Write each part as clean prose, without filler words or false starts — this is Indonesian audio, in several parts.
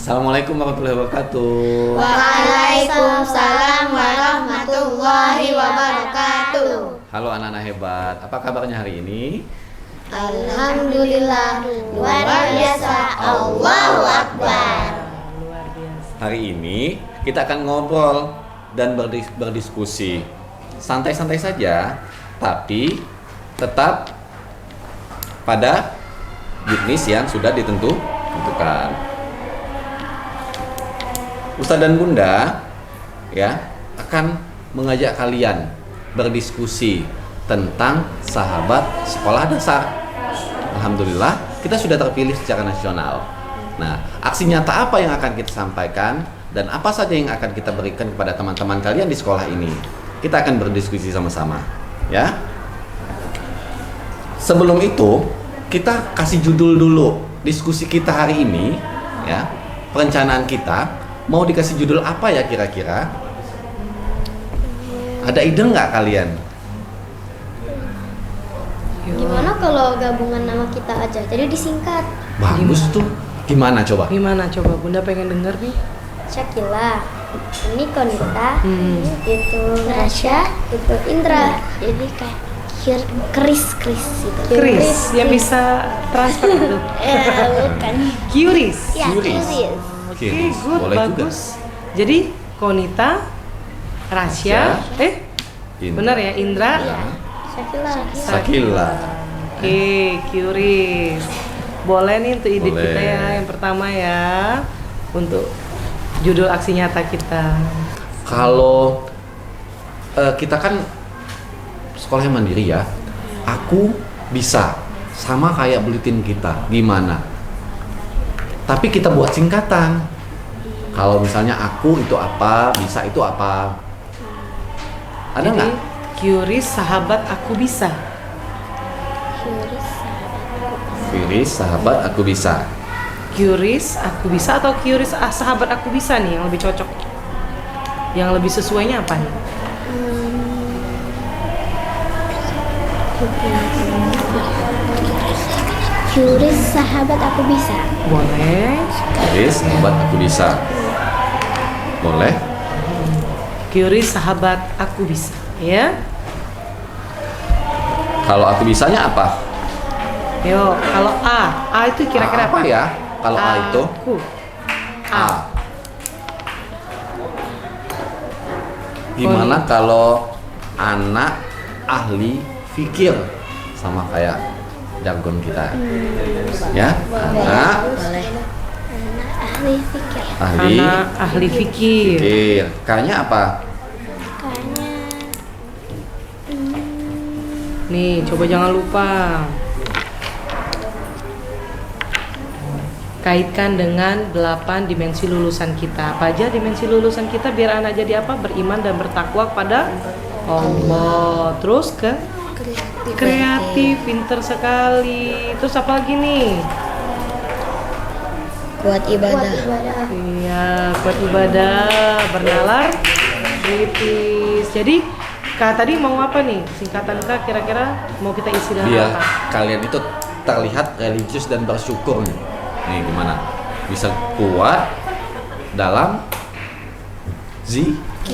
Assalamualaikum warahmatullahi wabarakatuh. Waalaikumsalam warahmatullahi wabarakatuh. Halo anak-anak hebat, apa kabarnya hari ini? Alhamdulillah, luar biasa, Allahu Akbar. Hari ini kita akan ngobrol dan berdiskusi. Santai-santai saja, tapi tetap pada jenis yang sudah ditentukan. Ustadz dan Bunda ya akan mengajak kalian berdiskusi tentang sahabat sekolah dasar. Alhamdulillah kita sudah terpilih secara nasional. Nah, aksi nyata apa yang akan kita sampaikan dan apa saja yang akan kita berikan kepada teman-teman kalian di sekolah ini? Kita akan berdiskusi sama-sama, ya. Sebelum itu, kita kasih judul dulu diskusi kita hari ini, ya. Perencanaan kita mau dikasih judul apa ya kira-kira? Ada ide nggak kalian? Gimana kalau gabungan nama kita aja, jadi disingkat? Bagus tuh. Gimana coba? Gimana coba? Bunda pengen denger nih. Syakila, ini Konita, itu Rasya, itu Indra. Jadi kayak keris gitu. Chris yang bisa transfer gitu. Bukan. Curis. Ya, Curis. Oke, Curis. good, Boleh bagus. Jadi Konita, Rasya, benar ya, Indra, Iya. Syakila. Sakila. Oke, Curis. Boleh nih untuk ide Boleh. kita ya, yang pertama ya, untuk judul aksi nyata kita. Kalau kita kan sekolahnya mandiri ya, aku bisa sama kayak buletin kita, gimana? Tapi kita buat singkatan. Kalau misalnya aku itu apa, bisa itu apa? Ada Jadi, nggak? Curis sahabat aku bisa. Firis sahabat aku bisa. Curis aku bisa atau Curis sahabat aku bisa nih yang lebih cocok? Yang lebih sesuainya apa nih? Curis sahabat aku bisa. Boleh. Firis sahabat aku bisa. Boleh? Curis sahabat aku bisa, ya. Kalau aku bisanya apa? Yo, kalau A itu kira-kira apa ya? Kalau A itu Aku. A. Gimana kalau anak ahli fikir, sama kayak jargon kita, ya? Anak Boleh. Anak ahli fikir. ahli Anak ahli fikir. fikir. Kayaknya apa? Kayaknya Nih, coba jangan lupa kaitkan dengan 8 dimensi lulusan kita. Apa aja dimensi lulusan kita biar anak jadi apa? Beriman dan bertakwa kepada Allah. Terus ke kreatif, pinter sekali. Terus apa lagi nih? kuat ibadah. Iya, kuat ibadah, bernalar, kritis. Jadi, Kak tadi mau apa nih? Singkatan Kak kira-kira mau kita isi dengan Biar apa? kalian itu terlihat religius dan bersyukur nih. Nih gimana? Bisa kuat dalam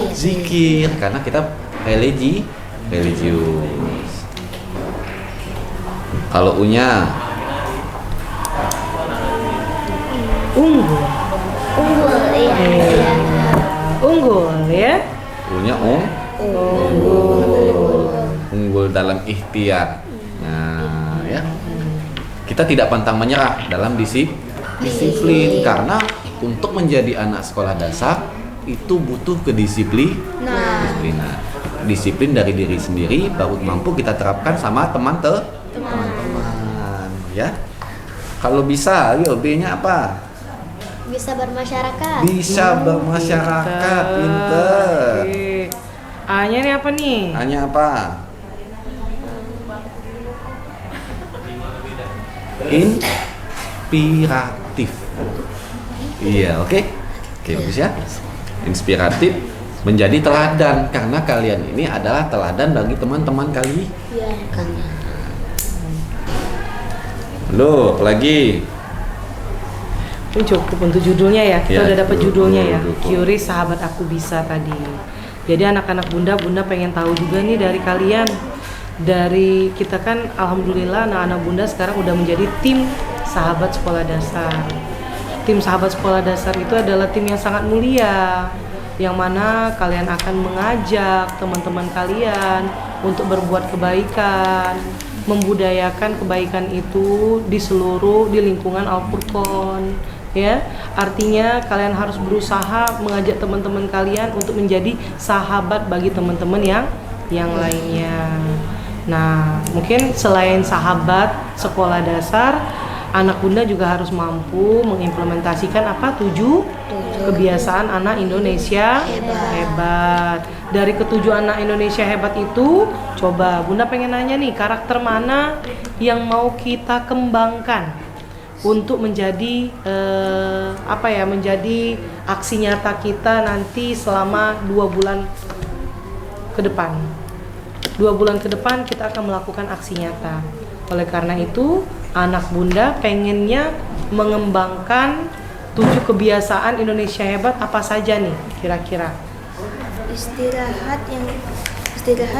zikir karena kita religius. Kalau U-nya Unggul. Unggul, iya. Unggul ya. U-nya unggul dalam ikhtiar. Nah, ya. Kita tidak pantang menyerah dalam disiplin karena untuk menjadi anak sekolah dasar itu butuh kedisiplinan. Disiplin dari diri sendiri baru mampu kita terapkan sama teman-teman, ya. Kalau bisa, yuk B-nya apa? Bisa bermasyarakat. Bisa bermasyarakat, pinter. Oke. A-nya nih apa nih? Hanya apa? Inspiratif. Iya, oke. Oke, bagus ya. Inspiratif, menjadi teladan karena kalian ini adalah teladan bagi teman-teman kalian. Iya. Loh, apalagi Ini cukup untuk judulnya ya. Kita Ya, udah dapat judulnya ya. betul. Qris Sahabat Aku Bisa tadi. Jadi anak-anak Bunda pengen tahu juga nih dari kalian. Dari kita kan alhamdulillah anak-anak Bunda sekarang udah menjadi tim sahabat sekolah dasar. Tim sahabat sekolah dasar itu adalah tim yang sangat mulia, yang mana kalian akan mengajak teman-teman kalian untuk berbuat kebaikan, membudayakan kebaikan itu di lingkungan Al-Furqon, ya. Artinya kalian harus berusaha mengajak teman-teman kalian untuk menjadi sahabat bagi teman-teman yang lainnya. Nah, mungkin selain sahabat sekolah dasar, anak Bunda juga harus mampu mengimplementasikan 7 kebiasaan anak Indonesia hebat. Dari ketujuh anak Indonesia hebat itu, coba Bunda pengen nanya nih, karakter mana yang mau kita kembangkan untuk menjadi menjadi aksi nyata kita nanti selama 2 bulan ke depan. 2 bulan ke depan kita akan melakukan aksi nyata. Oleh karena itu, anak Bunda pengennya mengembangkan 7 kebiasaan Indonesia hebat apa saja nih kira-kira? Istirahat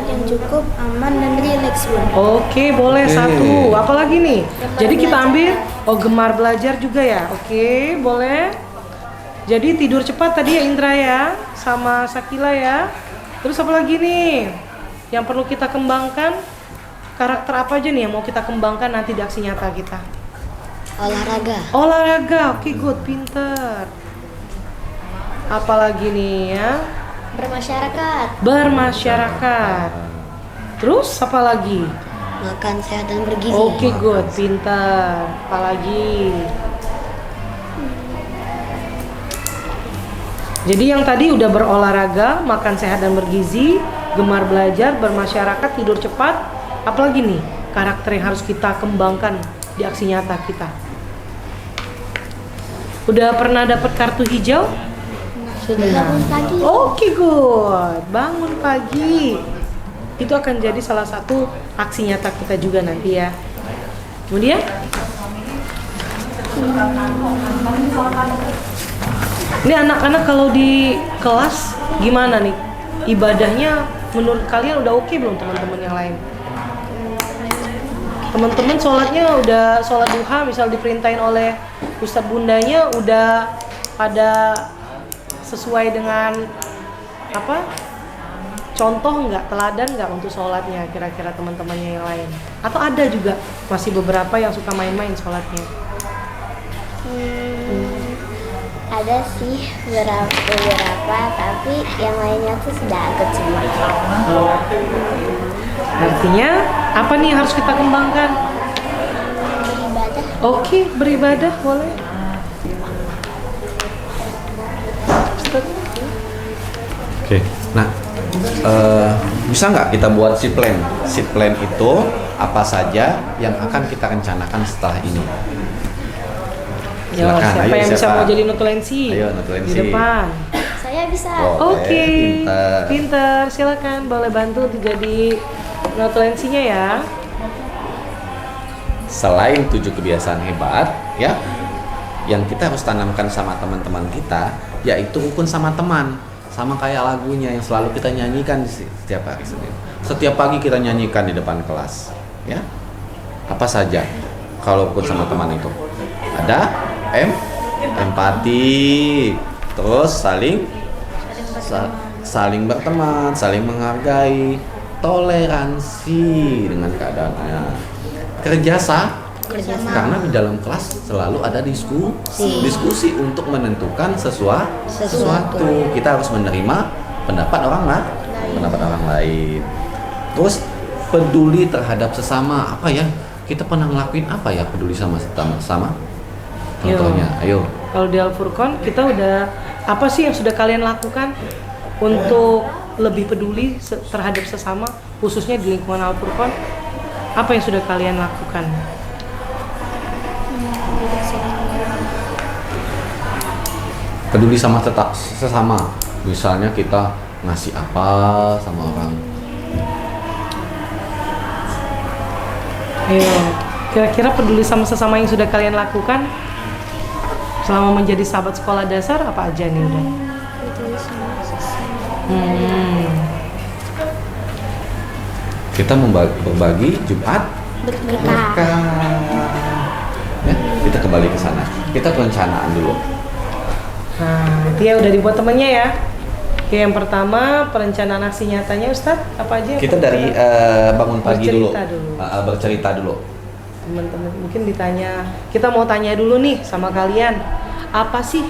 yang cukup, aman dan rileks, Bun. Oke, boleh satu. Apalagi nih? Jadi kita ambil gemar belajar juga ya. Oke, boleh. Jadi tidur cepat tadi ya Indra ya, sama Sakila ya. Terus apa lagi nih? Yang perlu kita kembangkan? Karakter apa aja nih yang mau kita kembangkan nanti di aksi nyata kita? Olahraga, oke, good, pinter. Apalagi nih ya? Bermasyarakat. Terus apa lagi? Makan sehat dan bergizi. Oke, good, pinter. Apalagi? Jadi yang tadi udah berolahraga, makan sehat dan bergizi, gemar belajar, bermasyarakat, tidur cepat. Apalagi nih karakter yang harus kita kembangkan di aksi nyata kita? Udah pernah dapat kartu hijau? Sudah. Bangun pagi. Oke, good. Bangun pagi. Itu akan jadi salah satu aksi nyata kita juga nanti ya. Kemudian? Ini anak-anak kalau di kelas gimana nih? Ibadahnya menurut kalian udah oke belum teman-teman yang lain? Teman-teman sholatnya udah sholat duha misal diperintahin oleh Ustadz Bundanya udah pada sesuai dengan contoh nggak, teladan nggak untuk sholatnya kira-kira teman-temannya yang lain? Atau ada juga masih beberapa yang suka main-main sholatnya? Ada sih beberapa, tapi yang lainnya tuh sudah ikut semua. Artinya apa nih yang harus kita kembangkan? Beribadah. Oke, beribadah boleh. Oke, nah bisa nggak kita buat sheet plan? Sheet plan itu apa saja yang akan kita rencanakan setelah ini? Yo, Silakan, siapa ayo, yang bisa siapa? mau jadi notulensi? Ayo, notulensi. Di depan. Saya bisa. Oke, pinter. pinter. Silakan, boleh bantu jadi notulensinya ya. Selain 7 kebiasaan hebat, ya, yang kita harus tanamkan sama teman-teman kita, yaitu rukun sama teman, sama kayak lagunya yang selalu kita nyanyikan setiap hari Senin. Setiap pagi kita nyanyikan di depan kelas, ya. Apa saja kalau rukun sama teman itu? Ada empati, terus saling berteman, saling menghargai, toleransi dengan keadaannya, kerjasama. Karena di dalam kelas selalu ada diskusi untuk menentukan sesuatu. Kita harus menerima pendapat orang lain. Terus peduli terhadap sesama. Apa ya? Kita pernah ngelakuin apa ya peduli sama? Contohnya, ayo. Kalau di Al-Furqon kita udah apa sih yang sudah kalian lakukan untuk lebih peduli terhadap sesama, khususnya di lingkungan Al-Furqon? Apa yang sudah kalian lakukan? Peduli sama sesama. Misalnya kita ngasih apa sama orang. Ayo, kira-kira peduli sama sesama yang sudah kalian lakukan? Selama menjadi sahabat sekolah dasar apa aja nih udah? Ditulis sama siswa. Kita berbagi Jumat Berkah. ya, kita kembali ke sana. Kita perencanaan dulu. Nah, itu ya udah dibuat temennya ya. Oke, yang pertama perencanaan aksi nyatanya Ustadz apa aja? yang Kita perlu dari bangun pagi dulu. Bercerita dulu. Bercerita dulu. Teman-teman mungkin ditanya, kita mau tanya dulu nih sama kalian, apa sih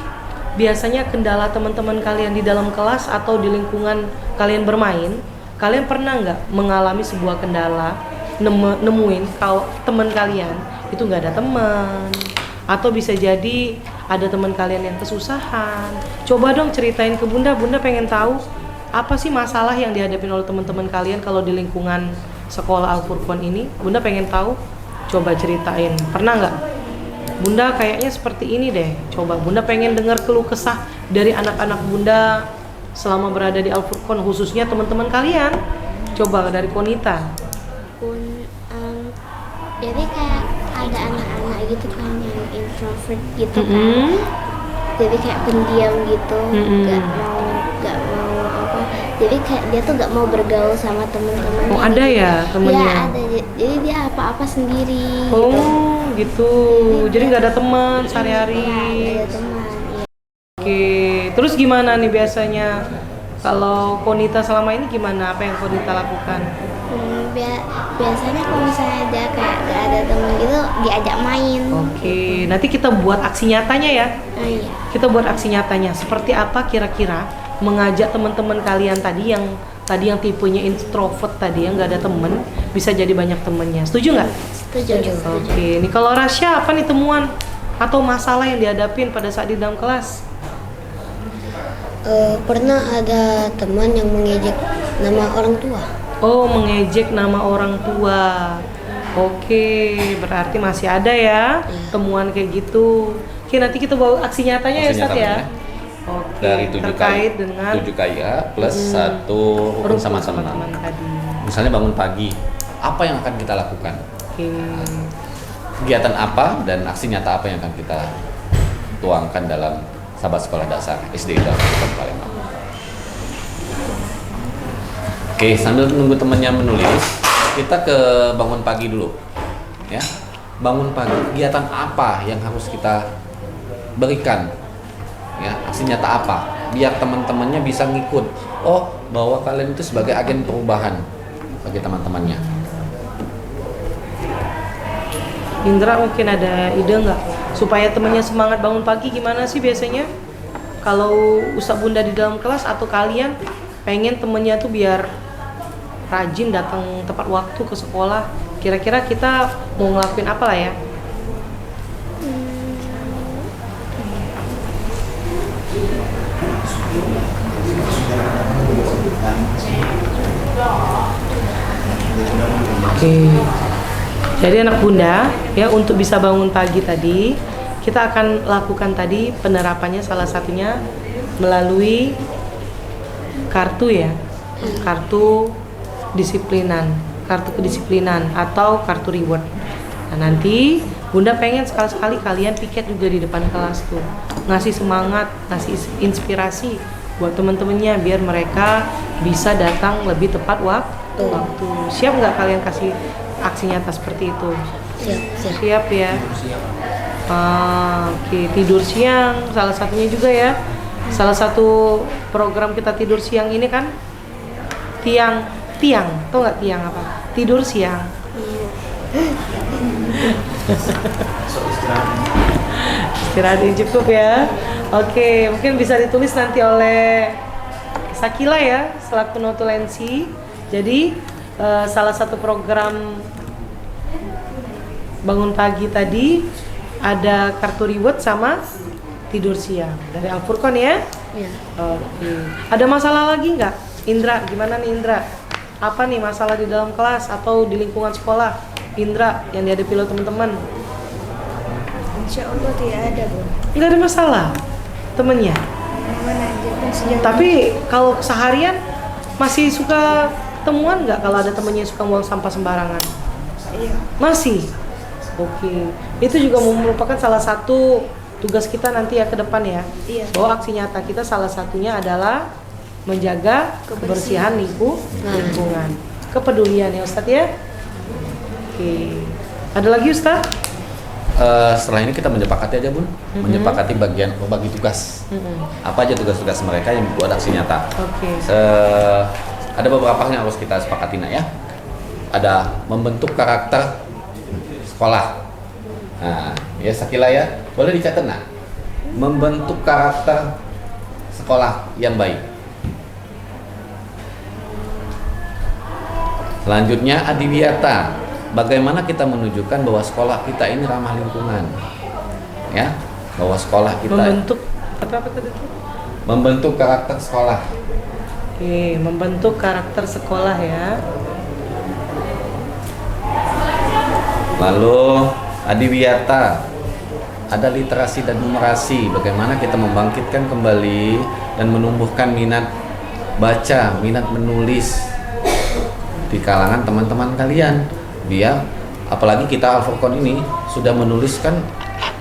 biasanya kendala teman-teman kalian di dalam kelas atau di lingkungan kalian bermain? Kalian pernah nggak mengalami sebuah kendala, nemuin kalau teman kalian itu nggak ada teman, atau bisa jadi ada teman kalian yang kesusahan? Coba dong ceritain ke Bunda pengen tahu apa sih masalah yang dihadapi oleh teman-teman kalian kalau di lingkungan sekolah Al-Furqan ini. Bunda pengen tahu. Coba ceritain, pernah nggak? Bunda kayaknya seperti ini deh. Coba Bunda pengen dengar keluh kesah dari anak-anak Bunda selama berada di Al-Furqan, khususnya teman-teman kalian. Coba dari Konita. Jadi kayak ada anak-anak gitu kan yang introvert gitu kan. Jadi kayak pendiam gitu, nggak mau apa. Jadi kayak dia tuh nggak mau bergaul sama teman-temannya. Oh, ada ya temennya? Ya ada. Jadi dia apa-apa sendiri. Oh gitu. Jadi nggak ada teman sehari-hari. Nggak ada teman. Ya. Oke. Terus gimana nih biasanya? Kalau Konita selama ini gimana? Apa yang Konita lakukan? Biasanya kalau misalnya dia kayak nggak ada teman gitu, diajak main. Oke. Nanti kita buat aksi nyatanya ya. Oh iya. Kita buat aksi nyatanya. Seperti apa kira-kira mengajak teman-teman kalian tadi yang tipenya introvert tadi yang nggak ada temen bisa jadi banyak temennya. Setuju nggak? Setuju. Oke. Nih kalau Rasya apa nih temuan atau masalah yang dihadapin pada saat di dalam kelas? Pernah ada teman yang mengejek nama orang tua. Oh, mengejek nama orang tua. Oke, berarti masih ada ya temuan kayak gitu. Oke, nanti kita bawa aksi nyatanya ya, Aksi Ustadz ya. nyatanya. Oke, Dari 7 terkait dengan 7 KIA plus 1 rukun sama teman. tadi. Misalnya bangun pagi, apa yang akan kita lakukan? Oke. Kegiatan apa dan aksi nyata apa yang akan kita tuangkan dalam sahabat sekolah dasar SD Al-Furqan Palembang. Oke, sambil menunggu temannya menulis, kita ke bangun pagi dulu. Ya. Bangun pagi, kegiatan apa yang harus kita berikan? Ya, aksi nyata apa? Biar teman-temannya bisa ngikut. Oh, bahwa kalian itu sebagai agen perubahan bagi teman-temannya. Indra mungkin ada ide nggak supaya temennya semangat bangun pagi gimana sih biasanya? Kalau Ustaz Bunda di dalam kelas atau kalian pengen temennya tuh biar rajin datang tepat waktu ke sekolah, kira-kira kita mau ngelakuin apa lah ya? Oke. Jadi anak Bunda ya, untuk bisa bangun pagi tadi kita akan lakukan tadi penerapannya salah satunya melalui kartu ya. Kartu kedisiplinan atau kartu reward. Nah, nanti Bunda pengen sekali-sekali kalian piket juga di depan kelas tuh. Ngasih semangat, ngasih inspirasi buat teman-temannya biar mereka bisa datang lebih tepat waktu. Siap nggak kalian kasih aksi nyata seperti itu? Siap ya. Oke, tidur siang salah satunya juga ya. Salah satu program kita tidur siang ini kan tiang, tau nggak tiang apa? Tidur siang. Istirahat yang cukup ya. Oke, mungkin bisa ditulis nanti oleh Sakila ya selaku notulensi. Jadi salah satu program bangun pagi tadi ada kartu reward sama tidur siang dari Al-Furqan ya. Iya. Oke. Ada masalah lagi nggak? Indra, gimana nih Indra? Apa nih masalah di dalam kelas atau di lingkungan sekolah? Indra yang dihadapi oleh teman-teman? Insya Allah tidak ada, Bu. Nggak ada masalah temennya. Mana aja kan sejauh Tapi kalau seharian masih suka temuan nggak kalau ada temennya suka buang sampah sembarangan? iya. Masih? Oke. Itu juga merupakan salah satu tugas kita nanti ya ke depan ya. Iya. Bahwa aksi nyata kita salah satunya adalah menjaga kebersihan lingkungan. Kepedulian ya Ustadz ya. Oke. Ada lagi Ustadz? Setelah ini kita menyepakati aja Bun, menyepakati berbagi tugas. Apa aja tugas-tugas mereka yang buat aksi nyata. Oke. Ada beberapa hal yang harus kita sepakati nak ya. Ada membentuk karakter sekolah. Nah, ya Sakila ya, boleh dicatat nak. Membentuk karakter sekolah yang baik. Selanjutnya adiwiyata. Bagaimana kita menunjukkan bahwa sekolah kita ini ramah lingkungan, ya, bahwa sekolah kita Membentuk apa tadi? membentuk karakter sekolah. Oke, membentuk karakter sekolah ya. Lalu adiwiyata, ada literasi dan numerasi. Bagaimana kita membangkitkan kembali dan menumbuhkan minat baca, minat menulis di kalangan teman-teman kalian. Biar apalagi kita Al-Furqan ini sudah menuliskan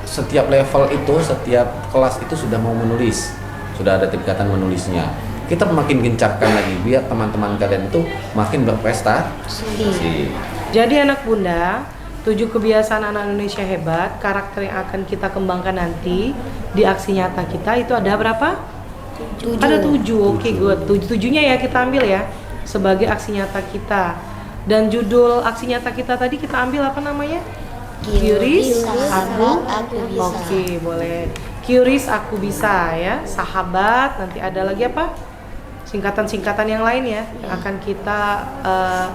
setiap level itu, setiap kelas itu sudah mau menulis, sudah ada tingkatan menulisnya. Kita makin gencarkan lagi biar teman-teman kalian itu makin berprestasi. Jadi anak bunda, 7 kebiasaan anak Indonesia hebat, karakter yang akan kita kembangkan nanti di aksi nyata kita itu ada berapa? 7. Ada 7, oke good. 7-nya ya kita ambil ya sebagai aksi nyata kita. Dan judul aksi nyata kita tadi kita ambil apa namanya? Curious, aku bisa. Oke, boleh. Curious, aku bisa ya. Sahabat, nanti ada lagi apa? Singkatan-singkatan yang lain ya yang akan kita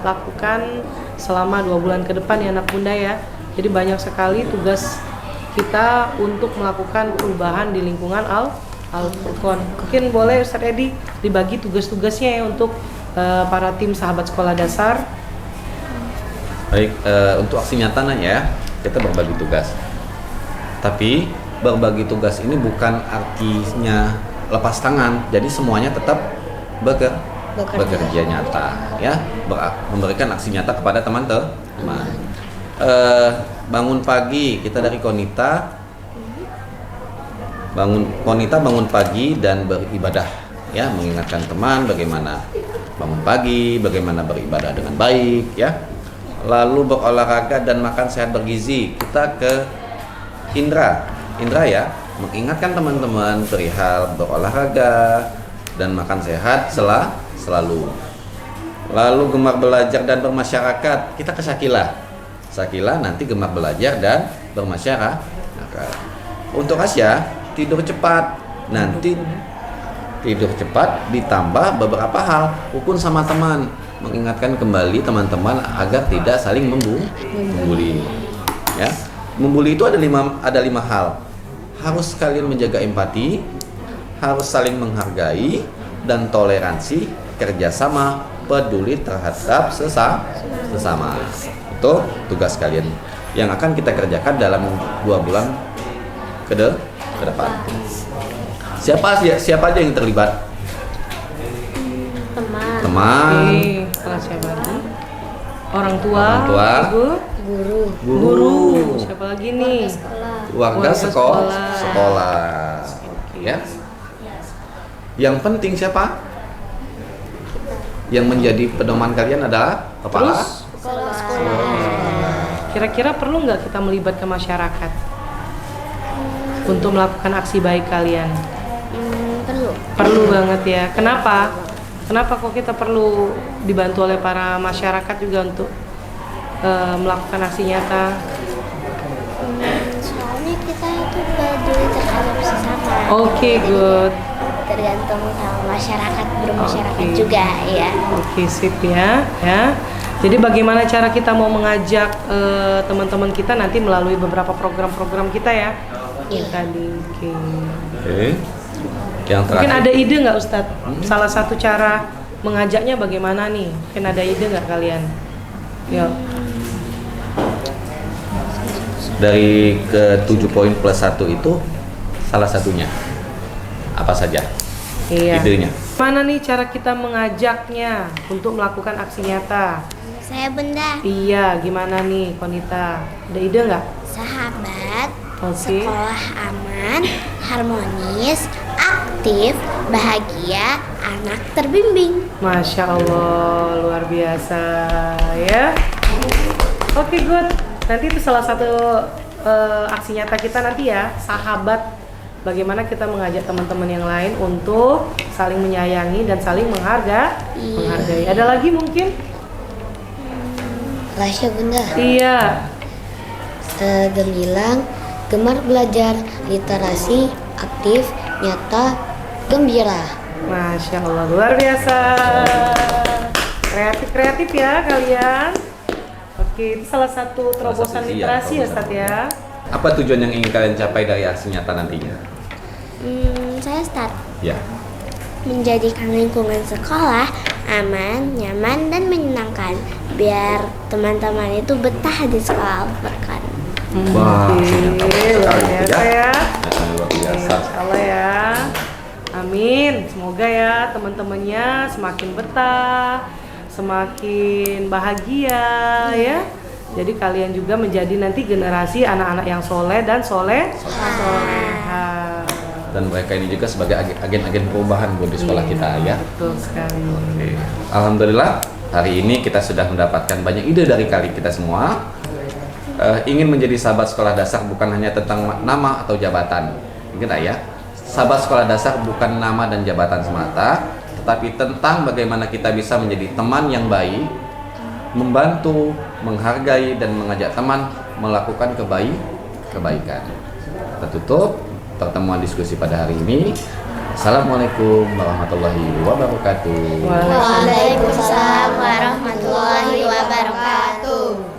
lakukan selama 2 bulan ke depan ya anak bunda ya. Jadi banyak sekali tugas kita untuk melakukan perubahan di lingkungan Al-Furqan. Mungkin boleh Ustadz Edi dibagi tugas-tugasnya ya untuk para tim sahabat sekolah dasar. Baik, untuk aksi nyata ya, kita berbagi tugas. Tapi berbagi tugas ini bukan artinya lepas tangan. Jadi semuanya tetap bekerja nyata, ya, memberikan aksi nyata kepada teman-teman. Bangun pagi, kita dari Konita bangun pagi dan beribadah, ya, mengingatkan teman bagaimana bangun pagi, bagaimana beribadah dengan baik, ya. Lalu berolahraga dan makan sehat bergizi. Kita ke Indra ya, mengingatkan teman-teman perihal berolahraga dan makan sehat selalu. Lalu gemar belajar dan bermasyarakat. Kita ke Sakila nanti gemar belajar dan bermasyarakat. Untuk Asya tidur cepat. Nanti tidur cepat ditambah beberapa hal, rukun sama teman, mengingatkan kembali teman-teman agar tidak saling membuli. Ya, membuli itu ada lima hal. Harus kalian menjaga empati, harus saling menghargai dan toleransi, kerjasama, peduli terhadap sesama. Itu tugas kalian yang akan kita kerjakan dalam 2 bulan ke depan. Siapa aja yang terlibat? Teman. Oke, kalau siapa lagi? Orang tua. Ibu. Guru. Siapa lagi nih? Warga sekolah. Ya. Yang penting siapa? Yang menjadi pedoman kalian adalah kepala Sekolah. Kira-kira perlu nggak kita melibatkan masyarakat untuk melakukan aksi baik kalian? Perlu banget ya. Kenapa kok kita perlu dibantu oleh para masyarakat juga untuk melakukan aksi nyata? Soalnya kita itu peduli terhadap sesama. Oke, good. Tergantung sama masyarakat, bermasyarakat juga ya. Oke, sip ya. Jadi bagaimana cara kita mau mengajak teman-teman kita nanti melalui beberapa program-program kita ya? Yang tadi. Oke. Yang terakhir. Mungkin ada ide nggak Ustadz? Salah satu cara mengajaknya bagaimana nih? Mungkin ada ide nggak kalian? Yuk. Dari ke 7 poin plus 1 itu salah satunya apa saja? Iya. Idenya. Mana nih cara kita mengajaknya untuk melakukan aksi nyata? Saya Bunda. Iya, gimana nih Konita? Ada ide nggak? Sahabat Oke. sekolah aman, harmonis, aktif, bahagia, anak terbimbing. Masya Allah, luar biasa ya. Oke, good. Nanti itu salah satu aksi nyata kita nanti ya, sahabat. Bagaimana kita mengajak teman-teman yang lain untuk saling menyayangi dan saling menghargai. Ada lagi mungkin? Rahasia Bunda. Iya. Gemilang, gemar belajar, literasi, aktif, nyata, gembira. Masya Allah, luar biasa. Kreatif ya kalian. Oke, itu salah satu terobosan literasi ya, Ustadz ya. Apa tujuan yang ingin kalian capai dari aksi nyata nantinya? Saya start Ya. menjadikan lingkungan sekolah aman, nyaman, dan menyenangkan biar teman-teman itu betah di sekolah Al-Furqan. Wah, Oke, luar biasa ya. Luar biasa. Insya Allah ya. Amin. Semoga ya teman-temannya semakin betah, semakin bahagia ya. Jadi kalian juga menjadi nanti generasi anak-anak yang soleh dan soleha. Dan mereka ini juga sebagai agen-agen perubahan buat di sekolah kita ya. Betul sekali. Oke. Alhamdulillah hari ini kita sudah mendapatkan banyak ide dari kita semua. Ingin menjadi sahabat sekolah dasar bukan hanya tentang nama atau jabatan. Ingat ya, sahabat sekolah dasar bukan nama dan jabatan semata, tetapi tentang bagaimana kita bisa menjadi teman yang baik, membantu, menghargai, dan mengajak teman melakukan kebaikan. Kita tutup pertemuan diskusi pada hari ini. Assalamualaikum warahmatullahi wabarakatuh. Waalaikumsalam warahmatullahi wabarakatuh.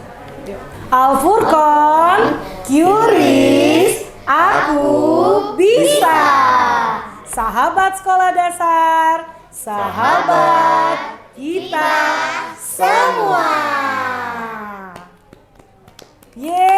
Al-Furqan, Curious, aku bisa. Sahabat sekolah dasar, sahabat kita semua. Yeay.